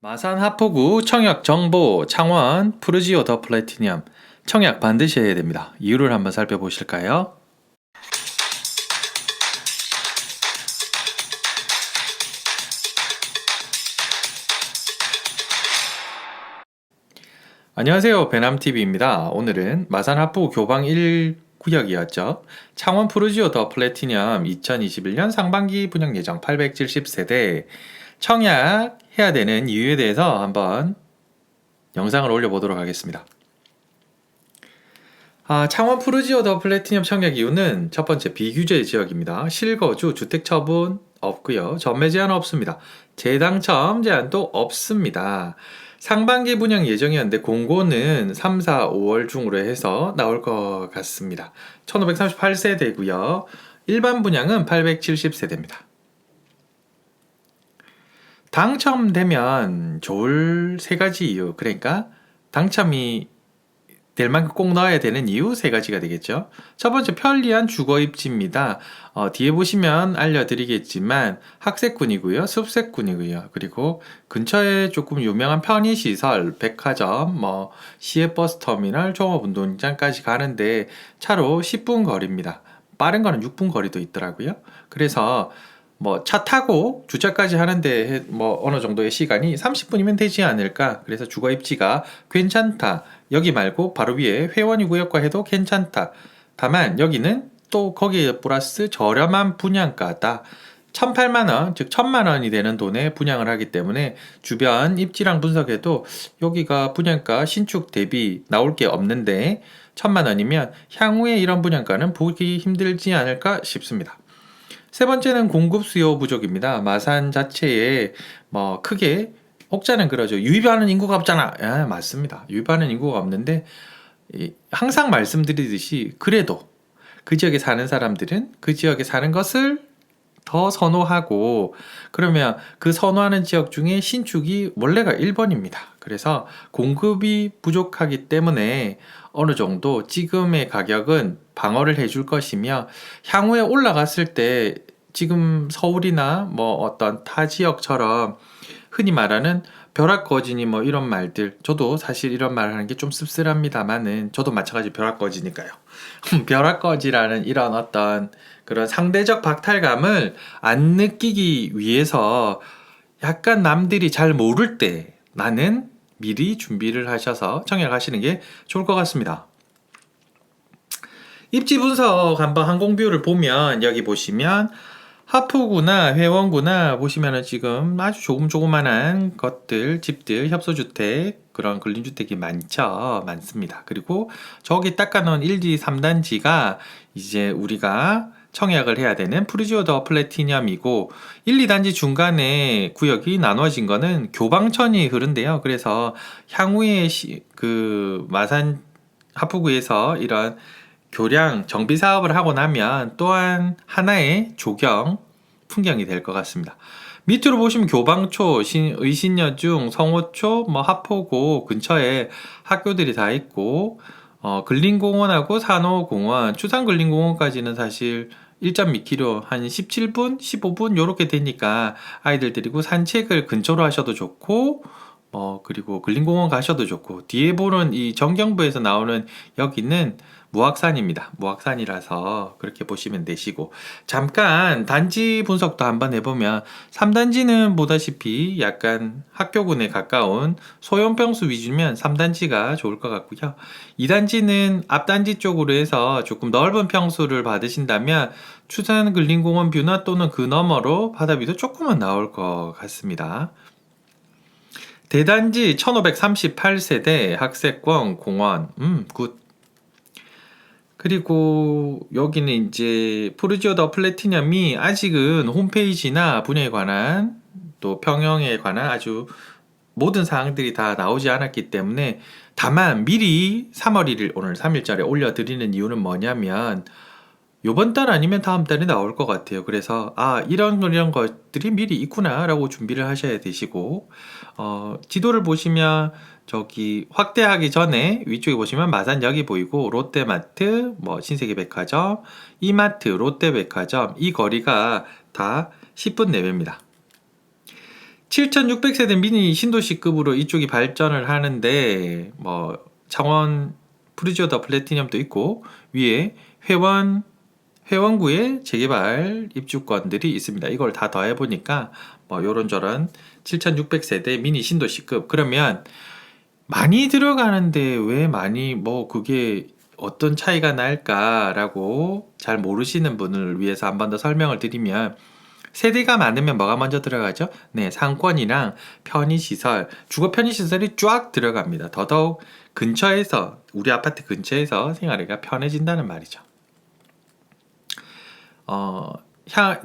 마산 하포구 청약 정보 창원 푸르지오 더 플래티넘 청약 반드시 해야 됩니다. 이유를 한번 살펴보실까요? 안녕하세요. 배남TV입니다. 오늘은 마산 하포구 교방 1구역이었죠. 창원 푸르지오 더 플래티넘 2021년 상반기 분양 예정 870세대 청약 해야 되는 이유에 대해서 한번 영상을 올려보도록 하겠습니다. 창원 푸르지오 더 플래티넘 청약 이유는 첫 번째 비규제 지역입니다. 실거주 주택 처분 없고요. 전매 제한 없습니다. 재당첨 제한도 없습니다. 상반기 분양 예정이었는데 공고는 3, 4, 5월 중으로 해서 나올 것 같습니다. 1538세대고요. 일반 분양은 870세대입니다. 당첨되면 좋을 세 가지 이유, 그러니까 당첨이 될 만큼 꼭 넣어야 되는 이유 세 가지가 되겠죠. 첫 번째, 편리한 주거 입지입니다. 뒤에 보시면 알려드리겠지만 학생군이고요, 습생군이고요. 그리고 근처에 조금 유명한 편의시설, 백화점, 시외버스 터미널, 종합운동장까지 가는데 차로 10분 거리입니다. 빠른 거는 6분 거리도 있더라고요. 그래서 차 타고 주차까지 하는데 어느 정도의 시간이 30분이면 되지 않을까. 그래서 주거 입지가 괜찮다. 여기 말고 바로 위에 회원이 구역과 해도 괜찮다. 다만 여기는 또 거기에 플러스 저렴한 분양가다. 1,008만원, 즉 1,000만원이 되는 돈에 분양을 하기 때문에 주변 입지랑 분석해도 여기가 분양가 신축 대비 나올 게 없는데 1,000만원이면 향후에 이런 분양가는 보기 힘들지 않을까 싶습니다. 세 번째는 공급 수요 부족입니다. 마산 자체에 크게 옥자는 그러죠. 유입하는 인구가 없잖아. 맞습니다. 유입하는 인구가 없는데 항상 말씀드리듯이 그래도 그 지역에 사는 사람들은 그 지역에 사는 것을 더 선호하고, 그러면 그 선호하는 지역 중에 신축이 원래가 1번입니다. 그래서 공급이 부족하기 때문에 어느 정도 지금의 가격은 방어를 해줄 것이며, 향후에 올라갔을 때 지금 서울이나 어떤 타 지역처럼 흔히 말하는 벼락거지니 이런 말들, 저도 사실 이런 말 하는 게 좀 씁쓸합니다만은 저도 마찬가지 벼락거지니까요. 벼락거지라는 이런 어떤 그런 상대적 박탈감을 안 느끼기 위해서 약간 남들이 잘 모를 때 나는 미리 준비를 하셔서 청약하시는 게 좋을 것 같습니다. 입지 분석 한번 항공뷰를 보면 여기 보시면 하포구나 회원구나 보시면은 지금 아주 조그만한 것들, 집들, 협소주택, 그런 근린주택이 많습니다. 그리고 저기 닦아놓은 1, 2, 3단지가 이제 우리가 청약을 해야 되는 푸르지오 더 플래티넘이고, 1, 2단지 중간에 구역이 나눠진 거는 교방천이 흐른대요. 그래서 향후에 마산 하포구에서 이런 교량 정비 사업을 하고 나면 또한 하나의 조경 풍경이 될 것 같습니다. 밑으로 보시면 교방초, 의신여중, 성호초, 하포구 근처에 학교들이 다 있고, 근린공원하고 산호공원, 추산근린공원까지는 사실 1.2km, 한 17분, 15분 요렇게 되니까 아이들 데리고 산책을 근처로 하셔도 좋고, 그리고 근린공원 가셔도 좋고, 뒤에 보는 이 정경부에서 나오는 여기는 무악산입니다. 무악산이라서 그렇게 보시면 되시고, 잠깐 단지 분석도 한번 해보면 3단지는 보다시피 약간 학교군에 가까운 소형평수 위주면 3단지가 좋을 것 같고요. 2단지는 앞단지 쪽으로 해서 조금 넓은 평수를 받으신다면 추산 근린공원 뷰나 또는 그 너머로 바다뷰도 조금은 나올 것 같습니다. 대단지 1538세대 학세권 공원, 굿. 그리고 여기는 이제 푸르지오 더 플래티넘이 아직은 홈페이지나 분야에 관한 또 평형에 관한 아주 모든 사항들이 다 나오지 않았기 때문에, 다만 미리 3월 1일 오늘 3일짜리 올려드리는 이유는 뭐냐면 요번 달 아니면 다음 달에 나올 것 같아요. 그래서 이런 것들이 미리 있구나 라고 준비를 하셔야 되시고, 지도를 보시면 저기 확대하기 전에 위쪽에 보시면 마산역이 보이고, 롯데마트, 신세계백화점, 이마트, 롯데백화점, 이 거리가 다 10분 내외입니다. 7600세대 미니 신도시급으로 이쪽이 발전을 하는데 뭐 창원 프리지오더 플래티넘도 있고 위에 회원구에 재개발 입주권들이 있습니다. 이걸 다 더해 보니까 뭐 요런저런 7600세대 미니 신도시급. 그러면 많이 들어가는데 왜 많이 뭐 그게 어떤 차이가 날까라고 잘 모르시는 분을 위해서 한 번 더 설명을 드리면, 세대가 많으면 뭐가 먼저 들어가죠? 네, 상권이랑 편의시설, 주거 편의시설이 쫙 들어갑니다. 더더욱 근처에서, 우리 아파트 근처에서 생활하기가 편해진다는 말이죠.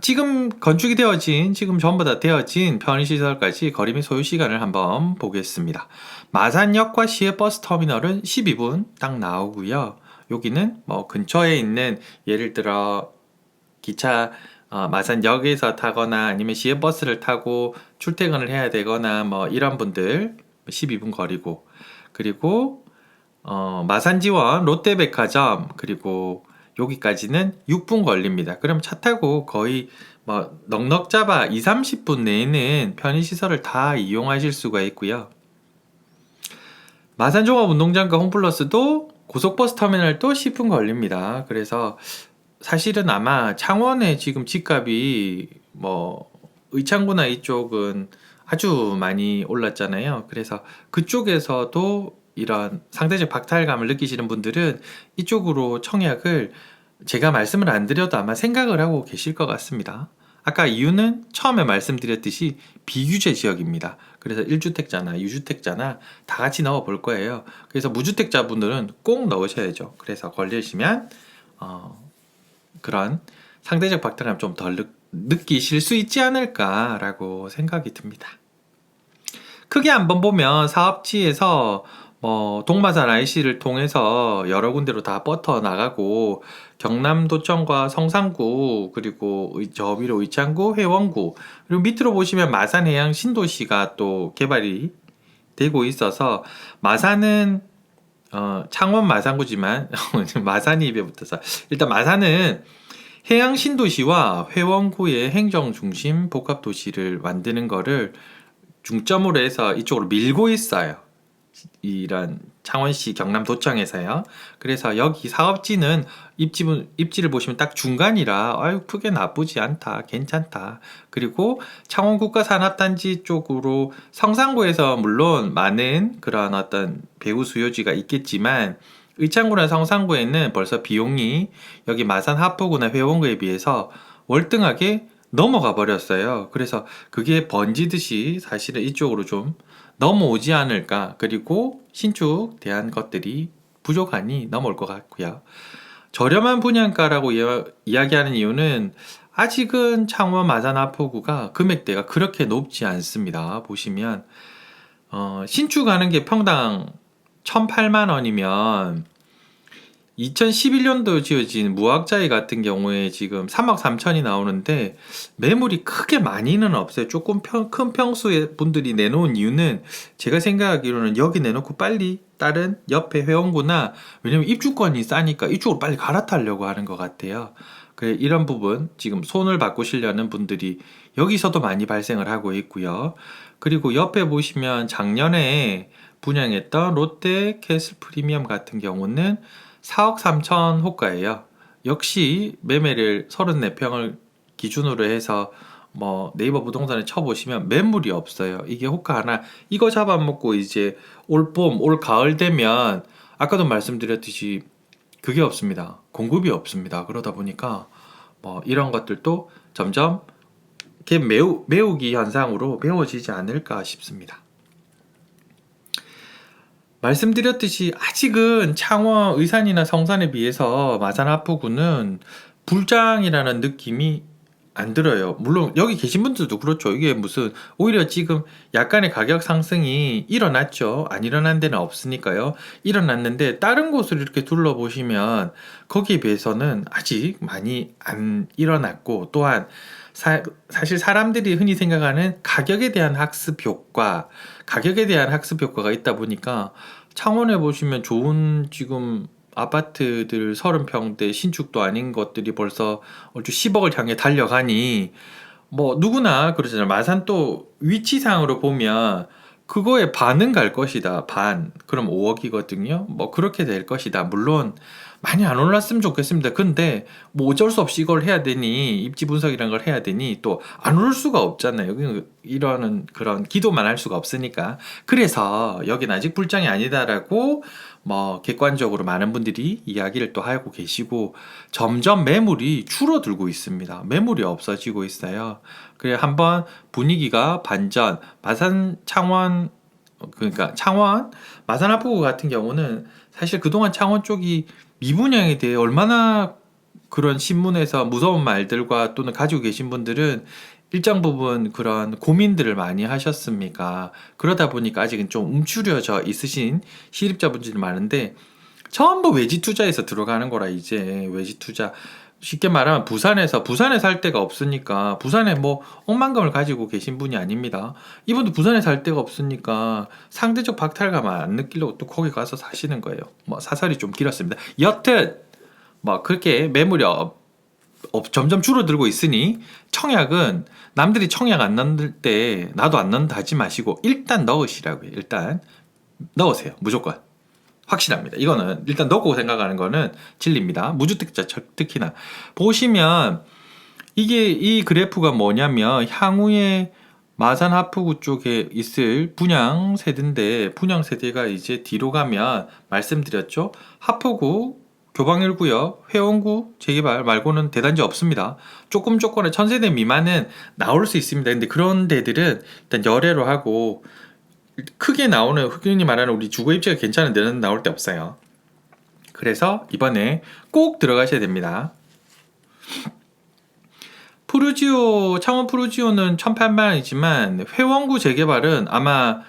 지금 건축이 되어진, 지금 전부 다 되어진 편의시설까지 거리 및 소요 시간을 한번 보겠습니다. 마산역과 시외버스터미널은 12분 딱 나오고요. 여기는 뭐 근처에 있는, 예를 들어 기차 마산역에서 타거나 아니면 시외버스를 타고 출퇴근을 해야 되거나 뭐 이런 분들 12분 거리고, 그리고 마산지원 롯데백화점 그리고 여기까지는 6분 걸립니다. 그럼 차 타고 거의 뭐 넉넉 잡아 2, 30분 내에는 편의시설을 다 이용하실 수가 있고요. 마산종합운동장과 홈플러스도 고속버스 터미널도 10분 걸립니다. 그래서 사실은 아마 창원에 지금 집값이 뭐 의창구나 이쪽은 아주 많이 올랐잖아요. 그래서 그쪽에서도 이런 상대적 박탈감을 느끼시는 분들은 이쪽으로 청약을, 제가 말씀을 안 드려도 아마 생각을 하고 계실 것 같습니다. 아까 이유는 처음에 말씀드렸듯이 비규제 지역입니다. 그래서 1주택자나 2주택자나 다 같이 넣어 볼 거예요. 그래서 무주택자분들은 꼭 넣으셔야죠. 그래서 걸리시면 그런 상대적 박탈감 좀 덜 느끼실 수 있지 않을까라고 생각이 듭니다. 크게 한번 보면 사업지에서 동마산 IC를 통해서 여러 군데로 다 뻗어 나가고, 경남도청과 성산구 그리고 저 위로 의창구, 회원구, 그리고 밑으로 보시면 마산해양 신도시가 또 개발이 되고 있어서, 마산은 창원 마산구지만 마산이 입에 붙어서, 일단 마산은 해양 신도시와 회원구의 행정중심 복합도시를 만드는 거를 중점으로 해서 이쪽으로 밀고 있어요. 이런 창원시 경남도청에서요. 그래서 여기 사업지는 입지를 보시면 딱 중간이라 아유 크게 나쁘지 않다, 괜찮다. 그리고 창원국가산업단지 쪽으로 성산구에서 물론 많은 그런 어떤 배후 수요지가 있겠지만, 의창구나 성산구에는 벌써 비용이 여기 마산 하포구나 회원구에 비해서 월등하게 넘어가 버렸어요. 그래서 그게 번지듯이 사실은 이쪽으로 좀 넘어오지 않을까. 그리고 신축 대한 것들이 부족하니 넘어올 것 같고요. 저렴한 분양가라고 이야기하는 이유는 아직은 창원 마산 하포구가 금액대가 그렇게 높지 않습니다. 보시면 신축하는 게 평당 1,008만 원이면 2011년도 지어진 무학자이 같은 경우에 지금 3억 3천이 나오는데 매물이 크게 많이는 없어요. 조금 큰 평수의 분들이 내놓은 이유는 제가 생각하기로는 여기 내놓고 빨리 다른 옆에 회원구나, 왜냐면 입주권이 싸니까 이쪽으로 빨리 갈아타려고 하는 것 같아요. 이런 부분 지금 손을 바꾸시려는 분들이 여기서도 많이 발생을 하고 있고요. 그리고 옆에 보시면 작년에 분양했던 롯데 캐슬 프리미엄 같은 경우는 4억 3천 호가예요. 역시 매매를 34평을 기준으로 해서 뭐 네이버 부동산에 쳐보시면 매물이 없어요. 이게 호가 하나, 이거 잡아먹고 이제 올 봄, 올 가을 되면 아까도 말씀드렸듯이 그게 없습니다. 공급이 없습니다. 그러다 보니까 뭐 이런 것들도 점점 이렇게 매우기 현상으로 메워지지 않을까 싶습니다. 말씀드렸듯이 아직은 창원, 의산이나 성산에 비해서 마산 하포구는 불장이라는 느낌이 안 들어요. 물론 여기 계신 분들도 그렇죠. 이게 무슨 오히려 지금 약간의 가격 상승이 일어났죠. 안 일어난 데는 없으니까요. 일어났는데 다른 곳을 이렇게 둘러보시면 거기에 비해서는 아직 많이 안 일어났고, 또한 사실 사람들이 흔히 생각하는 가격에 대한 학습 효과가 있다 보니까 창원에 보시면 좋은 지금 아파트들 30평대 신축도 아닌 것들이 벌써 얼추 10억을 향해 달려가니 뭐 누구나 그러잖아요. 마산 또 위치상으로 보면 그거에 반은 갈 것이다. 반. 그럼 5억이거든요. 뭐 그렇게 될 것이다. 물론 많이 안 올랐으면 좋겠습니다. 근데 뭐 어쩔 수 없이 이걸 해야 되니 입지 분석이란 걸 해야 되니 또 안 오를 수가 없잖아요. 이러는 그런 기도만 할 수가 없으니까. 그래서 여긴 아직 불장이 아니다라고 뭐 객관적으로 많은 분들이 이야기를 또 하고 계시고 점점 매물이 줄어들고 있습니다. 매물이 없어지고 있어요. 그래 한번 분위기가 반전, 마산 창원 그러니까 창원 마산 하프구 같은 경우는 사실 그동안 창원 쪽이 미분양에 대해 얼마나 그런 신문에서 무서운 말들과 또는 가지고 계신 분들은 일정 부분 그런 고민들을 많이 하셨습니까? 그러다 보니까 아직은 좀 움츠려져 있으신 실입자분들이 많은데 전부 외지 투자에서 들어가는 거라 이제 외지 투자 쉽게 말하면 부산에 살 데가 없으니까 부산에 뭐 억만금을 가지고 계신 분이 아닙니다. 이분도 부산에 살 데가 없으니까 상대적 박탈감 안 느끼려고 또 거기 가서 사시는 거예요. 뭐 사설이 좀 길었습니다. 여튼 뭐 그렇게 매물이 점점 줄어들고 있으니 청약은 남들이 청약 안 넣을 때 나도 안 넣는다 하지 마시고 일단 넣으시라고요. 일단 넣으세요. 무조건. 확실합니다. 이거는 일단 넣고 생각하는 거는 진리입니다. 무주택자 특히나 보시면 이게 이 그래프가 뭐냐면 향후에 마산 하프구 쪽에 있을 분양 세대인데 분양 세대가 이제 뒤로 가면 말씀드렸죠. 하프구 교방 1구역, 회원구 재개발 말고는 대단지 없습니다. 조금의 1000세대 미만은 나올 수 있습니다. 근데 그런 데들은 일단 열애로 하고 크게 나오는 흔히 말하는 우리 주거 입지가 괜찮은 데는 나올 데 없어요. 그래서 이번에 꼭 들어가셔야 됩니다. 창원 푸르지오는 1,800만원이지만 회원구 재개발은 아마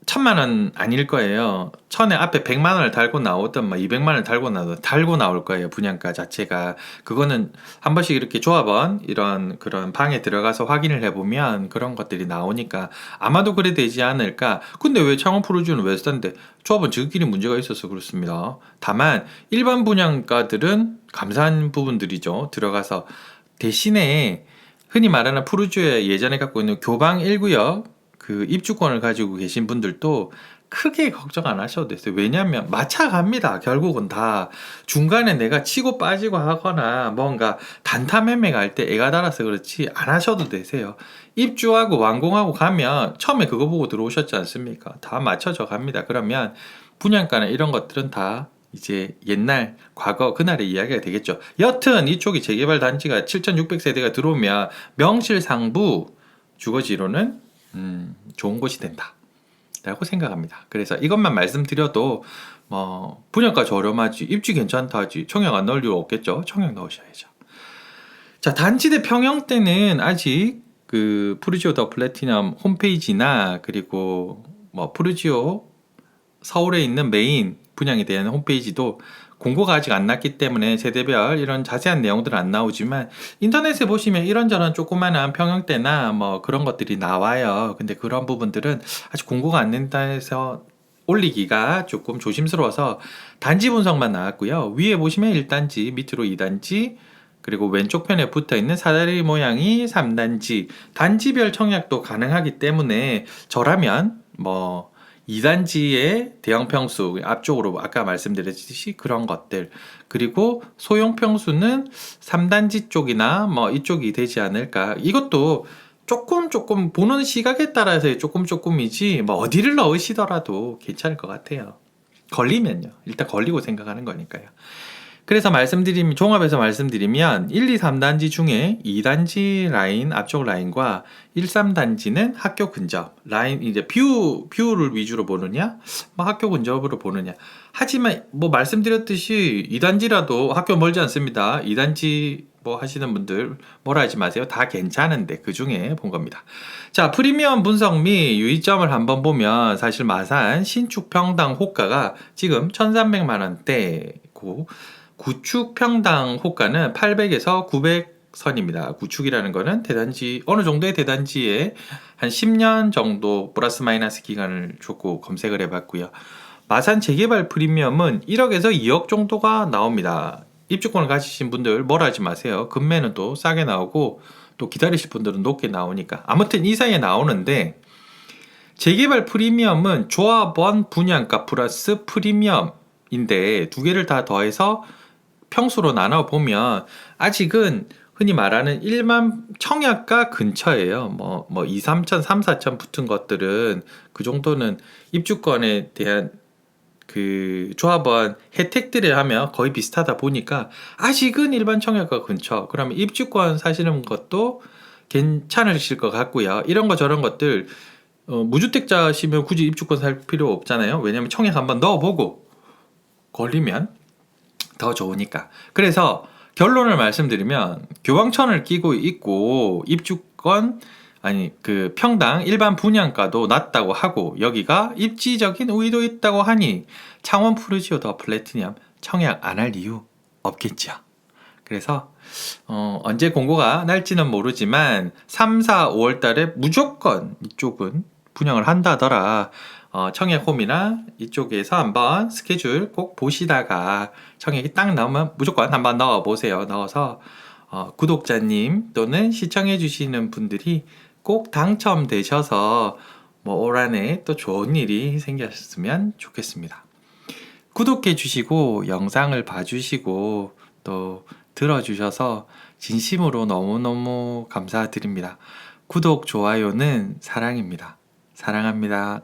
1,000만원 아닐 거예요. 천에 앞에 100만원을 달고 나오든 200만원을 달고 나올 거예요. 분양가 자체가. 그거는 한 번씩 이렇게 조합원 이런 그런 방에 들어가서 확인을 해보면 그런 것들이 나오니까 아마도 그래 되지 않을까. 근데 왜 창원 프로지오는 왜 싼데? 조합원 지극히 문제가 있어서 그렇습니다. 다만 일반 분양가들은 감사한 부분들이죠. 들어가서 대신에 흔히 말하는 푸르지오에 예전에 갖고 있는 교방 1구역 그 입주권을 가지고 계신 분들도 크게 걱정 안 하셔도 됐어요. 왜냐하면 마차 갑니다. 결국은 다 중간에 내가 치고 빠지고 하거나 뭔가 단타 매매가 할 때 애가 달아서 그렇지 안 하셔도 되세요. 입주하고 완공하고 가면 처음에 그거 보고 들어오셨지 않습니까? 다 맞춰져 갑니다. 그러면 분양가나 이런 것들은 다 이제 옛날 과거 그날의 이야기가 되겠죠. 여튼 이쪽이 재개발 단지가 7,600세대가 들어오면 명실상부 주거지로는 좋은 곳이 된다 라고 생각합니다. 그래서 이것만 말씀드려도 뭐 분양가 저렴하지 입지 괜찮다 하지 청약 안 넣을 이유 없겠죠. 청약 넣으셔야죠. 자, 단지대 평형 때는 아직 그 푸르지오 더 플래티넘 홈페이지나 그리고 뭐 푸르지오 서울에 있는 메인 분양에 대한 홈페이지도 공고가 아직 안 났기 때문에 세대별 이런 자세한 내용들은 안 나오지만 인터넷에 보시면 이런저런 조그마한 평형대나 뭐 그런 것들이 나와요. 근데 그런 부분들은 아직 공고가 안 된다 해서 올리기가 조금 조심스러워서 단지 분석만 나왔고요. 위에 보시면 1단지, 밑으로 2단지, 그리고 왼쪽 편에 붙어 있는 사다리 모양이 3단지, 단지별 청약도 가능하기 때문에 저라면 뭐 2단지의 대형 평수 앞쪽으로 아까 말씀드렸듯이 그런 것들 그리고 소형 평수는 3단지 쪽이나 뭐 이쪽이 되지 않을까. 이것도 조금 보는 시각에 따라서 조금이지 뭐 어디를 넣으시더라도 괜찮을 것 같아요. 걸리면요. 일단 걸리고 생각하는 거니까요. 그래서 종합해서 말씀드리면 1, 2, 3단지 중에 2단지 라인 앞쪽 라인과 1, 3단지는 학교 근접 라인 이제 뷰를 위주로 보느냐 뭐 학교 근접으로 보느냐. 하지만 뭐 말씀드렸듯이 2단지라도 학교 멀지 않습니다. 2단지 뭐 하시는 분들 뭐라 하지 마세요. 다 괜찮은데 그 중에 본 겁니다. 자, 프리미엄 분석 및 유의점을 한번 보면 사실 마산 신축 평당 호가가 지금 1,300만원대고 구축 평당 호가는 800에서 900선입니다. 구축이라는 거는 대단지 어느 정도의 대단지에 한 10년 정도 플러스 마이너스 기간을 줬고 검색을 해봤고요. 마산 재개발 프리미엄은 1억에서 2억 정도가 나옵니다. 입주권을 가지신 분들 뭐라 하지 마세요. 금매는 또 싸게 나오고 또 기다리실 분들은 높게 나오니까. 아무튼 이 사이에 나오는데, 재개발 프리미엄은 조합원 분양가 플러스 프리미엄인데 두 개를 다 더해서 평수로 나눠보면 아직은 흔히 말하는 일반 청약가 근처예요. 뭐 2, 3천, 3, 4천 붙은 것들은 그 정도는 입주권에 대한 그 조합원 혜택들을 하면 거의 비슷하다 보니까 아직은 일반 청약가 근처. 그러면 입주권 사시는 것도 괜찮으실 것 같고요. 이런 거 저런 것들 무주택자시면 굳이 입주권 살 필요 없잖아요. 왜냐면 청약 한번 넣어보고 걸리면 더 좋으니까. 그래서 결론을 말씀드리면 교황천을 끼고 있고 입주권 아니 그 평당 일반 분양가도 낮다고 하고 여기가 입지적인 우위도 있다고 하니 창원 푸르지오 더 플래티넘 청약 안 할 이유 없겠죠. 그래서 언제 공고가 날지는 모르지만 3, 4, 5월 달에 무조건 이쪽은 분양을 한다더라. 청약홈이나 이쪽에서 한번 스케줄 꼭 보시다가 청약이 딱 나오면 무조건 한번 넣어보세요. 넣어서 구독자님 또는 시청해 주시는 분들이 꼭 당첨되셔서 뭐 올 한해 또 좋은 일이 생겼으면 좋겠습니다. 구독해 주시고 영상을 봐주시고 또 들어주셔서 진심으로 너무너무 감사드립니다. 구독, 좋아요는 사랑입니다. 사랑합니다.